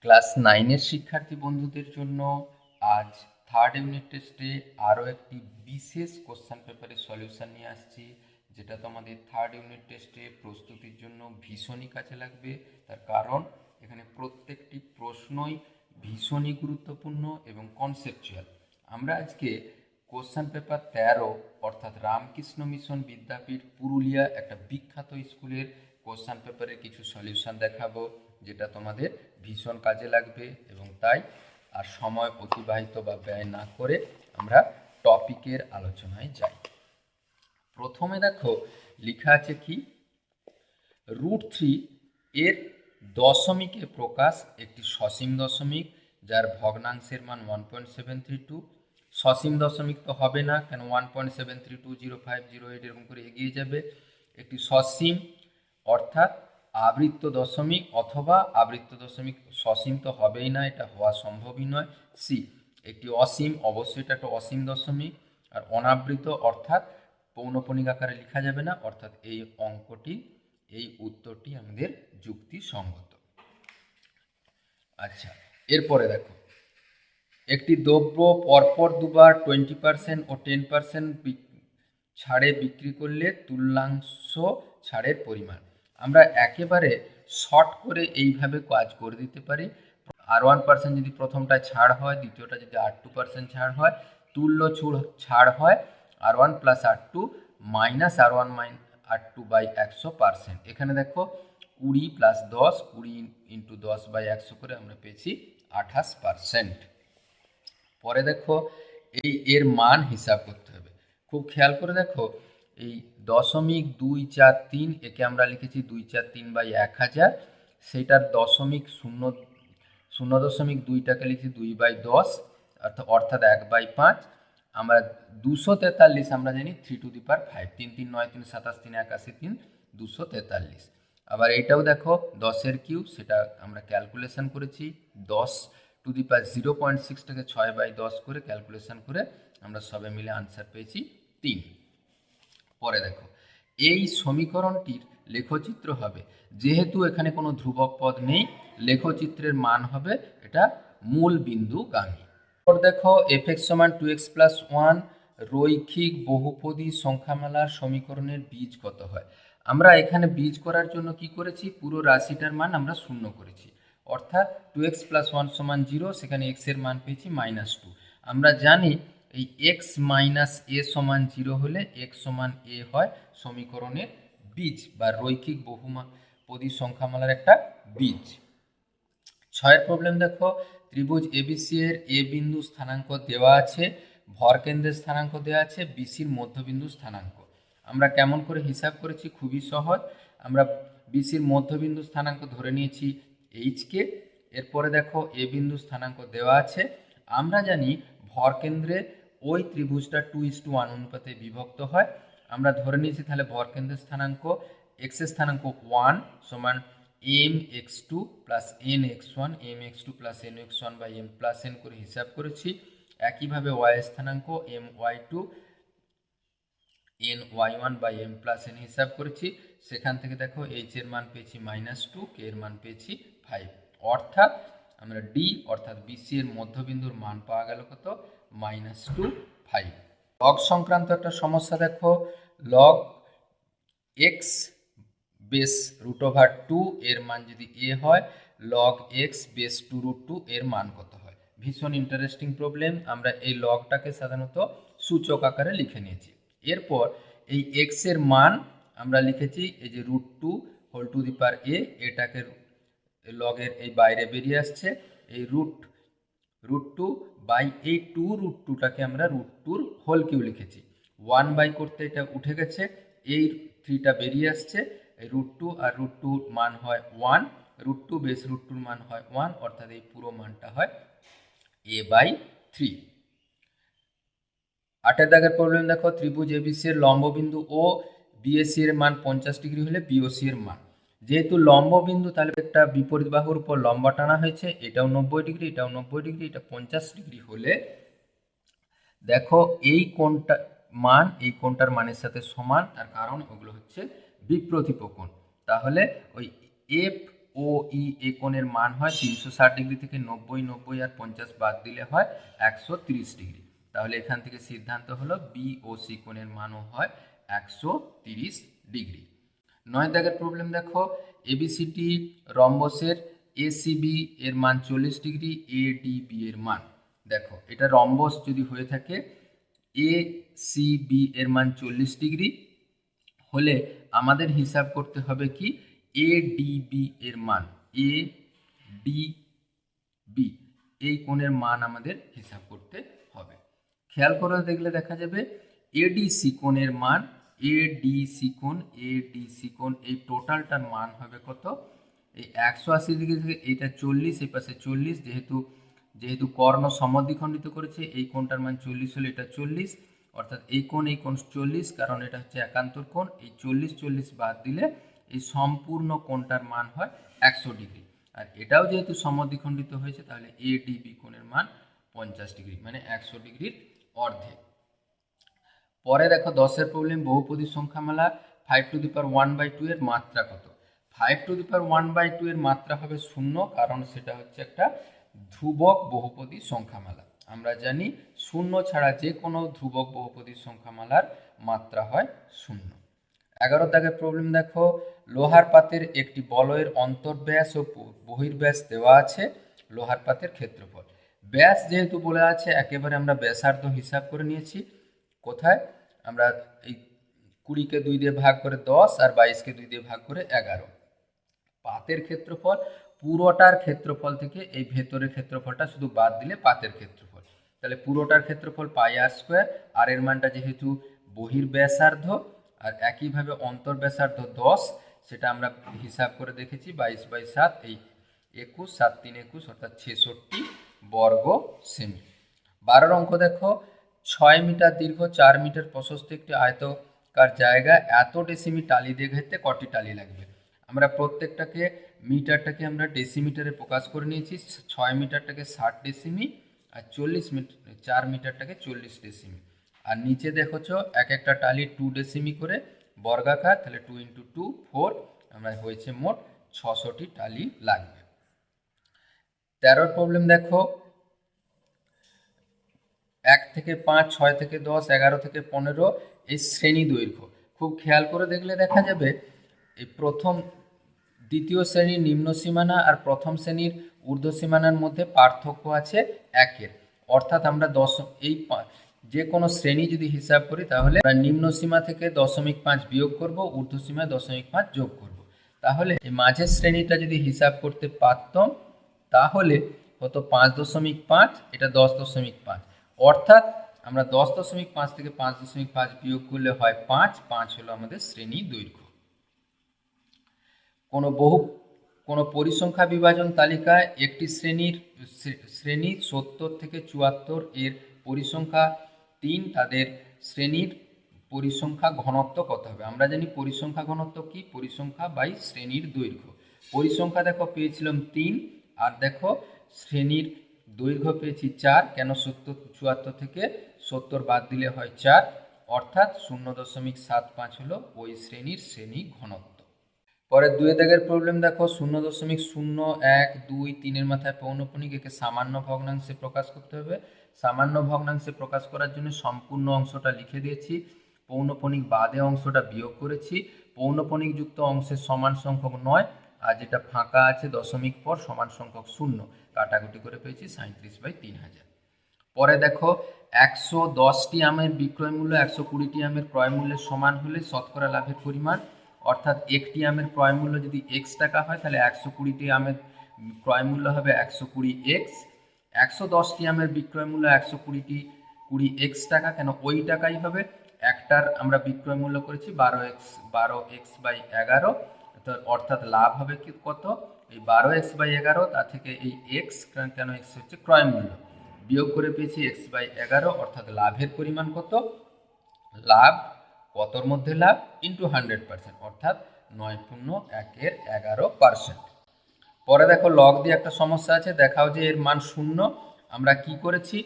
Class 9-এর শিক্ষার্থী বন্ধুদের জন্য আজ থার্ড ইউনিট টেস্টে আরও একটি বিশেষ কোশ্চেন পেপারের সলিউশন নিয়ে আসছি, যেটা তোমাদের থার্ড ইউনিট টেস্টে প্রস্তুতির জন্য ভীষণই কাজে লাগবে। তার কারণ এখানে প্রত্যেকটি প্রশ্নই ভীষণই গুরুত্বপূর্ণ এবং কনসেপচুয়াল। আমরা আজকে কোশ্চেন পেপার 13 অর্থাৎ রামকৃষ্ণ মিশন বিদ্যাপীঠ পুরুলিয়া একটা বিখ্যাত স্কুলের কোশ্চেন পেপারের কিছু সলিউশন দেখাবো, যেটা তোমাদের ভীষণ কাজে লাগবে। এবং তাই আর সময় অতিবাহিত বা ব্যয় না করে আমরা টপিকের আলোচনায় যাই। প্রথমে দেখো লেখা আছে কি, √3 এর দশমিকে প্রকাশ একটি সসীম দশমিক যার ভগ্নাংশের মান 1.732। সসীম দশমিক তো হবে না, কেন 1.7320508 এরকম করে এগিয়ে যাবে। একটি সসীম অর্থাৎ আবৃত্ত দশমিক, অথবা আবৃত্ত দশমিক সসীম তো হবেই না, এটা হওয়া সম্ভবই নয়। সি, একটি অসীম, অবশ্যই এটা একটা অসীম দশমিক। আর অনাবৃত অর্থাৎ পৌনঃপুনিক আকারে লেখা যাবে না, অর্থাৎ এই অঙ্কটি, এই উত্তরটি আমাদের যুক্তিসঙ্গত। আচ্ছা, এরপরে দেখো, একটি দ্রব্য পরপর দুবার 20% ও 10% ছাড়ে বিক্রি করলে তুল্যাংশ ছাড়ের পরিমাণ। আমরা একেবারে শর্ট করে এইভাবে কাজ করে দিতে পারি। R1% যদি প্রথমটা ছাড় হয়, দ্বিতীয়টা যদি R2% ছাড় হয়, তুল্য ছাড় হয় R1 plus R2 minus R1 R2 by 100%। এখানে দেখো 20 প্লাস 10, 20 ইন্টু 10 বাই 100 করে আমরা পেয়েছি 28%। পরে দেখো এর মান হিসাব করতে হবে। খুব খেয়াল করে দেখো, এই 0.243 একে আমরা লিখেছি 243 বাই 1000, সেটার 0.2টাকে লিখেছি 2/10, অর্থাৎ 1/5। আমরা 243 আমরা জানি 3 টু দি পাওয়ার 5, 3 3 9 3 27 3 81 3 243। আবার এইটাও দেখো 10-এর কিউব, সেটা আমরা ক্যালকুলেশন করেছি 10 টু দি পাওয়ার 0.6টাকে 6/10 করে ক্যালকুলেশন করে আমরা সবে মিলে আনসার পেয়েছি 3। পরে দেখো, এই সমীকরণটির লেখচিত্র হবে, যেহেতু এখানে কোনো ধ্রুবক পদ নেই, লেখচিত্রের মান হবে এটা মূল বিন্দুগামী। এরপর দেখো fx সমান 2x প্লাস 1 রৈখিক বহুপদী সংখ্যামালার সমীকরণের বীজ কত হয়। আমরা এখানে বীজ করার জন্য কি করেছি, পুরো রাশিটার মান আমরা শূন্য করেছি, অর্থাৎ 2x প্লাস 1 সমান 0, সেখানে x এর মান পেয়েছি -2। আমরা জানি এই x মাইনাস a সমান 0 হলে x সমান a হয় সমীকরণের বীজ বা রৈখিক বহুপদী সংখ্যামালার একটা বীজ। 6-এর প্রবলেম দেখো, ত্রিভুজ এবিসি এর এ বিন্দু স্থানাঙ্ক দেওয়া আছে, ভরকেন্দ্রের স্থানাঙ্ক দেওয়া আছে, বিসির মধ্যবিন্দু স্থানাঙ্ক। আমরা কেমন করে হিসাব করেছি, খুবই সহজ। আমরা বিসির মধ্যবিন্দু স্থানাঙ্ক ধরে নিয়েছি এইচকে। এরপরে দেখো এ বিন্দু স্থানাঙ্ক দেওয়া আছে, আমরা জানি ভরকেন্দ্রে ওই ত্রিভুজটা 2:1 অনুপাতে বিভক্ত হয়। আমরা ধরে নিয়েছি তাহলে ভরকেন্দ্রের স্থানাঙ্ক এক্স এর স্থানাঙ্ক 1 সমান mx2 plus nx1, mx2 plus nx1 by m plus n করে হিসাব করেছি। একইভাবে y এর স্থানাঙ্ক my2 ny1 by m plus n হিসাব করেছি। সেখান থেকে দেখো h এর মান পেয়েছি -2, k এর মান পেয়েছি 5, অর্থাৎ আমরা d অর্থাৎ BC এর মধ্যবিন্দুর মান পাওয়া গেল কত, -2, 5। লগ সংক্রান্ত একটা সমস্যা দেখো, লগ x বেস √2 এর মান যদি a হয়, লগ x বেস 2√2 এর মান কত হয়। ভীষণ ইন্টারেস্টিং প্রবলেম। আমরা এই লগটাকে সাধারণত সূচক আকারে লিখে নিয়েছি। এরপর এই x এর মান আমরা লিখেছি এই যে √2 whole to the power a, এটাকে লগের এই বাইরে বেরিয়ে আসছে, এই √2 বাই এই 2√2টাকে আমরা √2 হোল কিউ লিখেছি। 1 বাই করতে এটা উঠে গেছে, এই 3টা বেরিয়ে আসছে, এই √2 আর √2 মান হয় 1, √2 বেস √2 মান হয় 1, অর্থাৎ এই পুরো মানটা হয় a/3। 8-এর দাগের প্রবলেম দেখো, ত্রিভুজ এবিসি এর লম্ববিন্দু ও বিএসি এর মান 50 ডিগ্রি হলে বিওসি এর মান, যেহেতু লম্ববিন্দু তাহলে একটা বিপরীত বাহুর উপর লম্বা টানা হয়েছে, এটাও 90 ডিগ্রি, এটাও 90 ডিগ্রি, এটা 50 ডিগ্রি হলে দেখো এই কোণটা মান এই কোণটার মানের সাথে সমান, তার কারণ ওগুলো হচ্ছে বিপ্রতিপ কোণ। তাহলে ওই ও ই এ কোণের মান হয় 360 ডিগ্রি থেকে 90, 90 আর 50 বাদ দিলে হয় 130 ডিগ্রি। তাহলে এখান থেকে সিদ্ধান্ত হলো বি ও সি কোণের মানও হয় 130 ডিগ্রি। 9 দাগের প্রবলেম দেখো, এবিসিটি রম্বসের এসিবি এর মান 40 ডিগ্রি, এডিবি এর মান, দেখো এটা রম্বস যদি হয়ে থাকে এসিবি এর মান 40 ডিগ্রি হলে আমাদের হিসাব করতে হবে কি এডিবি এর মান, এডিবি এই কোণের মান আমাদের হিসাব করতে হবে। খেয়াল করে দেখলে দেখা যাবে এডিসি কোণের মান, এডিসি কোণ এই টোটালটার মান হবে কত, এই 180 ডিগ্রি থেকে এইটা 40, এই পাশে 40, যেহেতু কর্ণ সমদ্বিখণ্ডিত করেছে এই কোণটার মান 40 হলে এটা 40, অর্থাৎ এই কোণ 40, কারণ এটা হচ্ছে একান্তর কোণ, এই 40 বাদ দিলে এই সম্পূর্ণ কোণটার মান হয় 100 ডিগ্রি। আর এটাও যেহেতু সমদ্বিখণ্ডিত হয়েছে তাহলে এডিবি কোণের মান 50 ডিগ্রি, মানে 100 ডিগ্রির অর্ধেক। পরে দেখো 10 প্রবলেম, বহুপদী সংখ্যামালা 5^1/2 এর মাত্রা কত। 5^1/2 এর মাত্রা হবে 0, কারণ সেটা হচ্ছে একটা ধ্রুবক বহুপদী সংখ্যামালা। আমরা জানি 0 ছাড়া যে কোনো ধ্রুবক বহুপদী সংখ্যামালার মাত্রা হয় 0। 11 দাগের প্রবলেম দেখো, লোহার পাতের একটি বলয়ের অন্তর্ব্যাস ও বহির্ব্যাস দেওয়া আছে, লোহার পাতের ক্ষেত্রফল। ব্যাস যেহেতু বলে আছে একেবারে আমরা ব্যাসার্ধ হিসাব করে নিয়েছি। কোথায়, আমরা এই 20কে 2 দিয়ে ভাগ করে 10 আর 22কে 2 দিয়ে ভাগ করে 11। পাতের ক্ষেত্রফল, পুরোটার ক্ষেত্রফল থেকে এই ভেতরের ক্ষেত্রফলটা শুধু বাদ দিলে পাতের ক্ষেত্রফল, তাহলে পুরোটার ক্ষেত্রফল πr², আর এর মানটা যেহেতু বহির্ব্যাসার্ধ আর একইভাবে অন্তর্ব্যাসার্ধ 10, সেটা আমরা হিসাব করে দেখেছি 22/7, এই 21, 7 3 21, অর্থাৎ 66 বর্গ সেমি। 12 অঙ্ক দেখো, 6 মিটার দীর্ঘ 4 মিটার প্রশস্ত একটি আয়তকার জায়গা এত ডেসিমি টালি দিয়ে ঘেরতে কটি টালি লাগবে। আমরা প্রত্যেকটাকে মিটারটাকে আমরা ডেসিমিটারে প্রকাশ করে নিয়েছি, 6 মিটারটাকে 60 ডেসিমি আর 4 মিটারটাকে 40 ডেসিমি। আর নিচে দেখোছ এক একটা টালি 2 ডেসিমি করে বর্গাকার, তাহলে 2 × 2 4, আমরা হয়েছে মোট 600টি টালি লাগবে। 13 প্রবলেম দেখো, 1 থেকে 5, 6 থেকে 10, 11 থেকে 15 এই শ্রেণী দৈর্ঘ্য। খুব খেয়াল করে দেখলে দেখা যাবে এই দ্বিতীয় শ্রেণীর নিম্ন সীমানা আর প্রথম শ্রেণীর ঊর্ধ্ব সীমানার মধ্যে পার্থক্য আছে 1-এর, অর্থাৎ আমরা যে কোনো শ্রেণী যদি হিসাব করি তাহলে নিম্ন সীমা থেকে 0.5 বিয়োগ করব, ঊর্ধ্ব সীমায় 0.5 যোগ করব। তাহলে এই মাঝের শ্রেণীটা যদি হিসাব করতে পারতাম তাহলে হতো 5.5, এটা 10.5, অর্থাৎ আমরা 10.5 থেকে 5.5 বিয়োগ করলে হয় 5 হলো আমাদের শ্রেণী দৈর্ঘ্য। কোনো পরিসংখ্যা বিভাজন তালিকায় একটি শ্রেণী 70 থেকে 74 এর পরিসংখ্যা 3, তাদের শ্রেণীর পরিসংখ্যা ঘনত্ব কত হবে। আমরা জানি পরিসংখ্যা ঘনত্ব কি, পরিসংখ্যা বাই শ্রেণীর দৈর্ঘ্য। পরিসংখ্যা দেখো পেয়েছিলাম 3, আর দেখো শ্রেণীর দৈর্ঘ্য পেয়েছি 4, কেন 74 থেকে 70 বাদ দিলে হয় 4, অর্থাৎ 0.75 হলো ওই শ্রেণীর শ্রেণী ঘনত্ব। পরে 2 দাগের প্রবলেম দেখো, 0.0123 এর মাথায় পৌনঃপুনিক, একে সামান্য ভগ্নাংশে প্রকাশ করতে হবে। সামান্য ভগ্নাংশে প্রকাশ করার জন্য সম্পূর্ণ অংশটা লিখে দিয়েছি, পৌনঃপুনিক বাদে অংশটা বিয়োগ করেছি। পৌনঃপুনিক যুক্ত অংশের সমান সংখ্যক 9, আর যেটা ফাঁকা আছে দশমিক পর সমান সংখ্যক 0, কাটাকুটি করে পেয়েছি 37/3000। পরে দেখো 110টি আমের বিক্রয় মূল্য 120টি আমের ক্রয় মূল্যের সমান হলে শতকরা লাভের পরিমাণ, অর্থাৎ একটি আমের ক্রয় মূল্য যদি x টাকা হয় তাহলে 120টি আমের ক্রয় মূল্য হবে 120x। 110টি আমের বিক্রয় মূল্য 120x টাকা, কেন ওই টাকাই হবে। একটার আমরা বিক্রয় মূল্য করেছি 12x/11, অর্থাৎ লাভ হবে কি কত, এই 12x/11, তা থেকে এই x, কেন x হচ্ছে ক্রয় মূল্য, বিয়োগ করে পেয়েছি x/11, অর্থাৎ লাভের পরিমাণ কত, লাভ কতর মধ্যে লাভ ইন্টু 100%, অর্থাৎ 9×1=11%। পরে দেখো লগ দিয়ে একটা সমস্যা আছে, দেখাও যে এর মান 0। আমরা কি করেছি,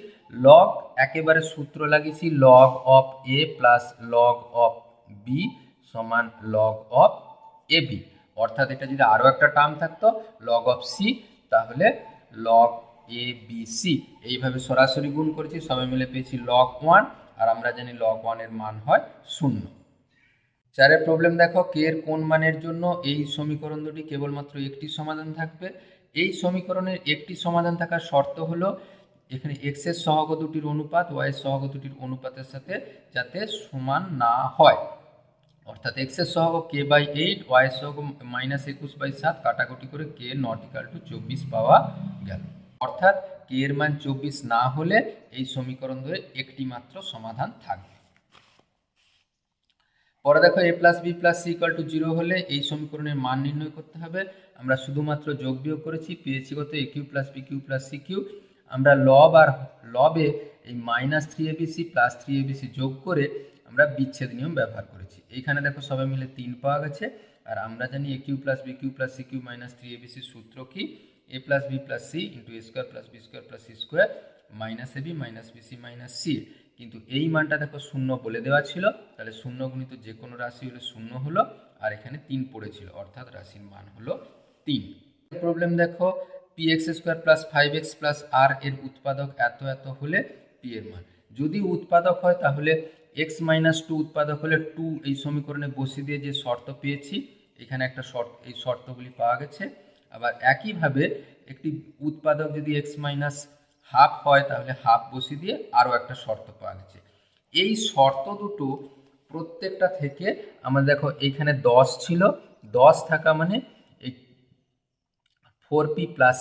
লগ একেবারে সূত্র লাগিয়েছি, log of a plus log of b সমান লগ অফ ab, অর্থাৎ এটা যদি আরও একটা টার্ম থাকতো লগ অফ সি, তাহলে লগ এ বি সি, এইভাবে সরাসরি গুণ করেছি, সবাই মিলে পেয়েছি লগ 1, আর আমরা জানি লগ 1 এর মান হয় 0। 4 প্রবলেম দেখো, কে এর কোন মানের জন্য এই সমীকরণ দুটি কেবলমাত্র একটি সমাধান থাকবে। এই সমীকরণের একটি সমাধান থাকার শর্ত হলো এখানে এক্স এর সহগ দুটির অনুপাত ওয়াই এর সহগ দুটির অনুপাতের সাথে যাতে সমান না হয়। অর্থাৎ এক্স এর সহগ কে বাই 8, ওয়াই এর সহগ -21/7, কাটাকুটি করে কে নট ইকাল টু 24 পাওয়া গেল। অর্থাৎ কে এর মান 24 না হলে এই সমীকরণ ধরে একটি মাত্র সমাধান থাকবে। পরে দেখো a plus B plus C equal to 0 হলে এই সমীকরণের মান নির্ণয় করতে হবে। আমরা শুধুমাত্র যোগ বিয়োগ করেছি, পেয়েছি কত a cube plus B cube plus C cube. আমরা লব আর লবে এই -3abc প্লাস 3abc যোগ করে আমরা বিচ্ছেদ নিয়ম ব্যবহার করেছি। এইখানে দেখো সবাই মিলে 3 পাওয়া গেছে, আর আমরা জানি a cube plus B cube plus C cube minus 3abc সূত্র কি, a plus B plus C into a square plus B square plus C square minus ab minus BC minus C. কিন্তু এই মানটা দেখো 0 বলে দেওয়া ছিল, তাহলে 0 গুণিত যে কোনো রাশি হলে 0 হলো, আর এখানে 3 পড়েছিল, অর্থাৎ রাশির মান হলো 3। প্রবলেম দেখো, px square plus 5x plus আর এর উৎপাদক এত এত হলে p এর মান। যদি উৎপাদক হয় তাহলে x মাইনাস 2 উৎপাদক হলে 2 এই সমীকরণে বসিয়ে দিয়ে যে শর্ত পেয়েছি, এখানে একটা শর্ত, এই শর্তগুলি পাওয়া গেছে। আবার একইভাবে একটি উৎপাদক যদি x মাইনাস হাফ হয় তাহলে হাফ বসিয়ে দিয়ে আরও একটা শর্ত পাওয়া গেছে। এই শর্ত দুটো প্রত্যেকটা থেকে আমাদের দেখো এইখানে 10 ছিল, 10 থাকা মানে এই 4p প্লাস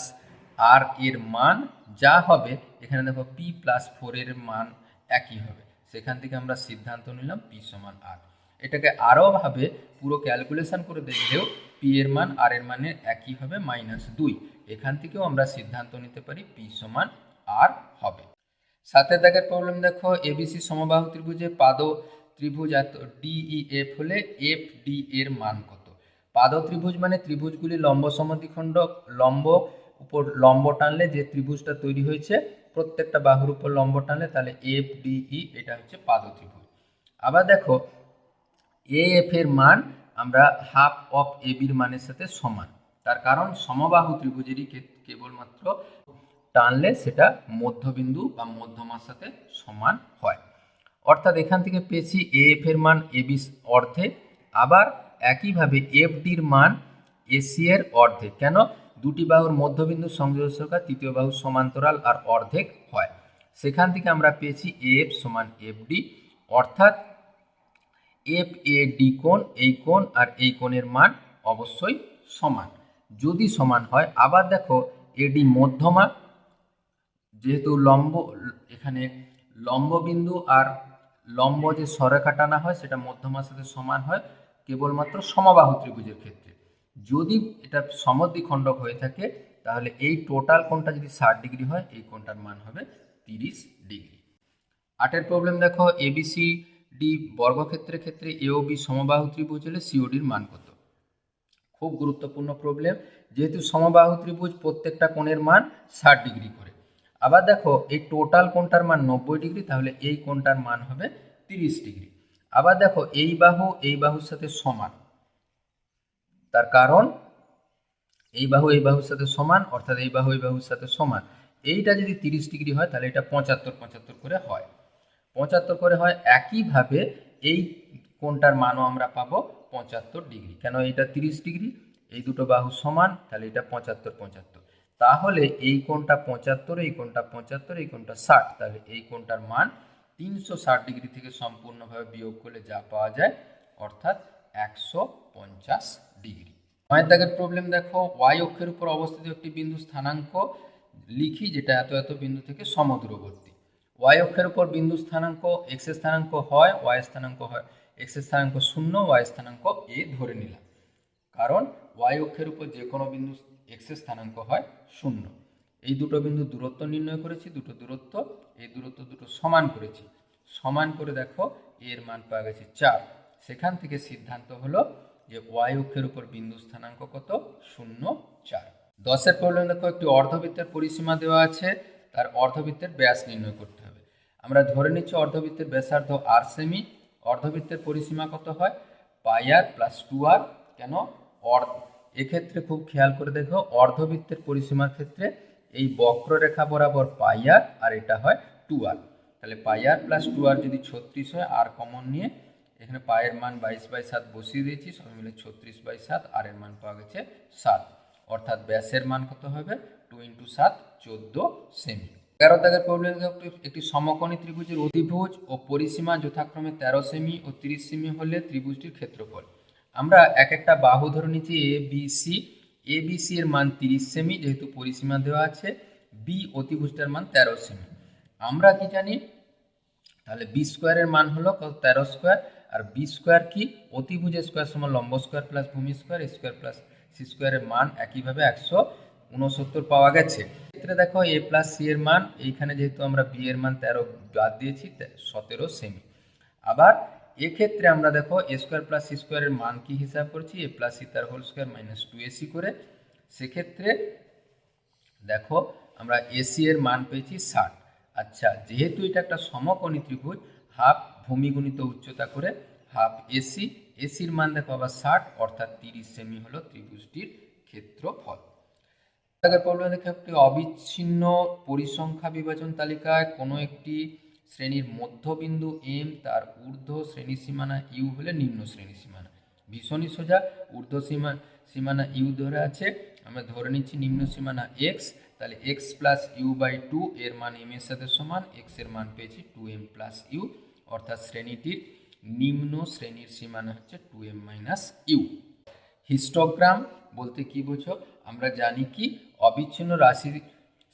আর এর মান যা হবে, এখানে দেখো p প্লাস 4 এর মান একই হবে, সেখান থেকে আমরা সিদ্ধান্ত নিলাম p সমান r। এটাকে আরও ভাবে পুরো ক্যালকুলেশন করে দেখলেও p এর মান আর এর মানের একই হবে -2। এখান থেকেও আমরা সিদ্ধান্ত নিতে পারি p সমান আর হবে। 7 দাগের প্রবলেম দেখো, এবিসি সমবাহু ত্রিভুজে পাদ ত্রিভুজ এত ডিইএফ হলে এফ ডি এর মান কত। পাদ ত্রিভুজ মানে ত্রিভুজগুলি লম্ব সমদ্বিখণ্ড, লম্ব উপর লম্ব টানলে যে ত্রিভুজটা তৈরি হয়েছে প্রত্যেকটা বাহুর উপর লম্ব টানলে, তাহলে এফ ডিই এটা হচ্ছে পাদ ত্রিভুজ। আবার দেখো এএফ এর মান আমরা হাফ অফ এবির মানের সাথে সমান, তার কারণ সমবাহু ত্রিভুজেরই কেবলমাত্র টানলে সেটা মধ্যবিন্দু বা মধ্যমার সাথে সমান হয়। অর্থাৎ এখান থেকে পেয়েছি এএফ এর মান এবি অর্ধেক, আবার একইভাবে এফ ডির মান এসি এর অর্ধেক। কেন? দুটি বাহুর মধ্যবিন্দু সংযোজক তৃতীয় বাহু সমান্তরাল আর অর্ধেক হয়, সেখান থেকে আমরা পেয়েছি এফ সমান এফ ডি। অর্থাৎ এফ এ ডি কোণ, এই কোণ আর এই কোণের মান অবশ্যই সমান। যদি সমান হয়, আবার দেখো এডি মধ্যমা, যেহেতু লম্ব এখানে লম্ব বিন্দু আর লম্ব যে সরেখা টানা হয় সেটা মধ্যমার সাথে সমান হয় কেবলমাত্র সমবাহু ত্রিভুজের ক্ষেত্রে। যদি এটা সমদ্বিখণ্ডক হয়ে থাকে তাহলে এই টোটাল কোণটা যদি 60 ডিগ্রি হয়, এই কোণটার মান হবে 30 ডিগ্রি। 8 প্রবলেম দেখো, এবিসি ডি বর্গক্ষেত্রের ক্ষেত্রে এওবি সমবাহু ত্রিভুজ হলে সিওডির মান কত। খুব গুরুত্বপূর্ণ প্রবলেম, যেহেতু সমবাহু ত্রিভুজ প্রত্যেকটা কোণের মান 60 ডিগ্রি করে। আবার দেখো এই টোটাল কোণটার মান 90 ডিগ্রি, তাহলে এই কোণটার মান হবে 30 ডিগ্রি। আবার দেখো এই বাহুর সাথে সমান, তার কারণ এই বাহুর সাথে সমান, অর্থাৎ এই বাহুর সাথে সমান। এইটা যদি 30 ডিগ্রি হয় তাহলে এটা 75 করে হয়, 75 করে হয়। একইভাবে এই কোণটার মানও আমরা পাবো 75 ডিগ্রি। কেন? এটা 30 ডিগ্রি, এই দুটো বাহু সমান, তাহলে এটা 75। তাহলে এই কোণটা 75, এই কোণটা 75, এই কোণটা 60, তাহলে এই কোণটার মান 360 ডিগ্রি থেকে সম্পূর্ণভাবে বিয়োগ করলে যা পাওয়া যায়, অর্থাৎ 150 ডিগ্রি। 9 দাগের প্রবলেম দেখো, ওয়াই অক্ষের উপর অবস্থিত একটি বিন্দু স্থানাঙ্ক লিখি যেটা এত এত বিন্দু থেকে সমদূরবর্তী। ওয়াই অক্ষের উপর বিন্দু স্থানাঙ্ক এক্স স্থানাঙ্ক হয়, ওয়াই স্থানাঙ্ক হয়, এক্স স্থানাঙ্ক 0, ওয়াই স্থানাঙ্ক এ ধরে নিলাম, কারণ ওয়াই অক্ষের উপর যে কোনো বিন্দু এক্স স্থানাঙ্ক হয় 0। এই দুটো বিন্দু দূরত্ব নির্ণয় করেছি, দুটো দূরত্ব, এই দূরত্ব দুটো সমান করেছি, সমান করে দেখো এর মান পাওয়া গেছে 4। সেখান থেকে সিদ্ধান্ত হলো যে ওয়াই অক্ষের উপর বিন্দু স্থানাঙ্ক কত, 0, 4। 10 প্রবলেম দেখো, একটি অর্ধবৃত্তের পরিসীমা দেওয়া আছে, তার অর্ধবৃত্তের ব্যাস নির্ণয় করতে হবে। আমরা ধরে নিচ্ছি অর্ধবৃত্তের ব্যাসার্ধ r সেমি, অর্ধবৃত্তের পরিসীমা কত হয়, পাই r প্লাস 2r। কেন? এক্ষেত্রে খুব খেয়াল করে দেখো, অর্ধবৃত্তের পরিসীমার ক্ষেত্রে এই বক্ররেখা বরাবর পাই আর এটা হয় 2r। তাহলে পাই আর প্লাস 2r যদি 36 হয়, আর কমন নিয়ে এখানে পায়ের মান 22/7 বসিয়ে দিয়েছি, সব মিলে 36/7, আর এর মান পাওয়া গেছে 7। অর্থাৎ ব্যাসের মান কত হবে? 2 × 7 14 সেমি। 11 দাগের প্রবলেম, একটি সমকোণী ত্রিভুজের অধিভুজ ও পরিসীমা যথাক্রমে 13 সেমি ও 30 সেমি হলে ত্রিভুজটির ক্ষেত্রফল। আমরা এক একটা বাহু ধরে নিচ্ছি এ বি সি এর মান 30 সেমি, যেহেতু পরিসীমা দেওয়া আছে, বি অতিভুজটার মান 13 সেমি। আমরা কি জানি? তাহলে বি স্কোয়ারের মান হলো 13 স্কোয়ার, আর বি স্কোয়ার কি? অতিভুজের স্কোয়ার সমান লম্ব স্কোয়ার প্লাস ভূমি স্কোয়ার, স্কোয়ার প্লাস সি স্কোয়ারের মান একইভাবে 169 পাওয়া গেছে। ক্ষেত্রে দেখো এ প্লাস সি এর মান, এইখানে যেহেতু আমরা বি এর মান 13 বাদ দিয়েছি, 17 সেমি। আবার এক্ষেত্রে আমরা দেখো এ স্কোয়ার প্লাস সি স্কোয়ারের মান কি হিসাব করছি? এ প্লাস সি তার হোল স্কোয়ার মাইনাস 2ac করে। সেক্ষেত্রে দেখো আমরা এসি এর মান পেয়েছি 60। আচ্ছা, যেহেতু এটা একটা সমকোণী ত্রিভুজ, হাফ ভূমি গুণিত উচ্চতা করে হাফ এসির মান দেখো আবার 60, অর্থাৎ 30 সেমি হলো ত্রিভুজটির ক্ষেত্রফল। আগের প্রবলেম দেখে, একটি অবিচ্ছিন্ন পরিসংখ্যা বিভাজন তালিকায় কোনো একটি শ্রেণীর মধ্যবিন্দু এম, তার ঊর্ধ্ব শ্রেণী সীমানা ইউ হলে নিম্ন শ্রেণী সীমানা। ভীষণই সোজা, ঊর্ধ্ব সীমানা ইউ ধরে আছে, আমরা ধরে নিচ্ছি নিম্ন সীমানা এক্স। তাহলে এক্স প্লাস ইউ বাই 2 এর মান এম এর সাথে সমান, এক্স এর মান পেয়েছি 2m প্লাস ইউ, অর্থাৎ শ্রেণীটির নিম্ন শ্রেণীর সীমানা হচ্ছে 2m মাইনাস ইউ। হিস্টোগ্রাম বলতে কি বোঝো? আমরা জানি কি, অবিচ্ছিন্ন রাশির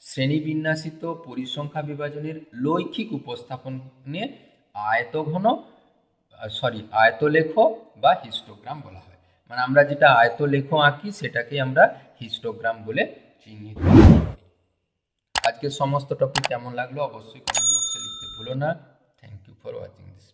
শ্রেণীবিন্যাসিত পরিসংখ্যা বিভাজনের লৈখিক উপস্থাপনে আয়তলেখ বা হিস্টোগ্রাম বলা হয়। মানে আমরা যেটা আয়তলেখ আঁকি সেটাকে আমরা হিস্টোগ্রাম বলে চিহ্নিত করি। আজকের সমস্ত টপিক কেমন লাগলো অবশ্যই কমেন্ট বক্সে লিখতে ভুলো না। Thank you for watching this.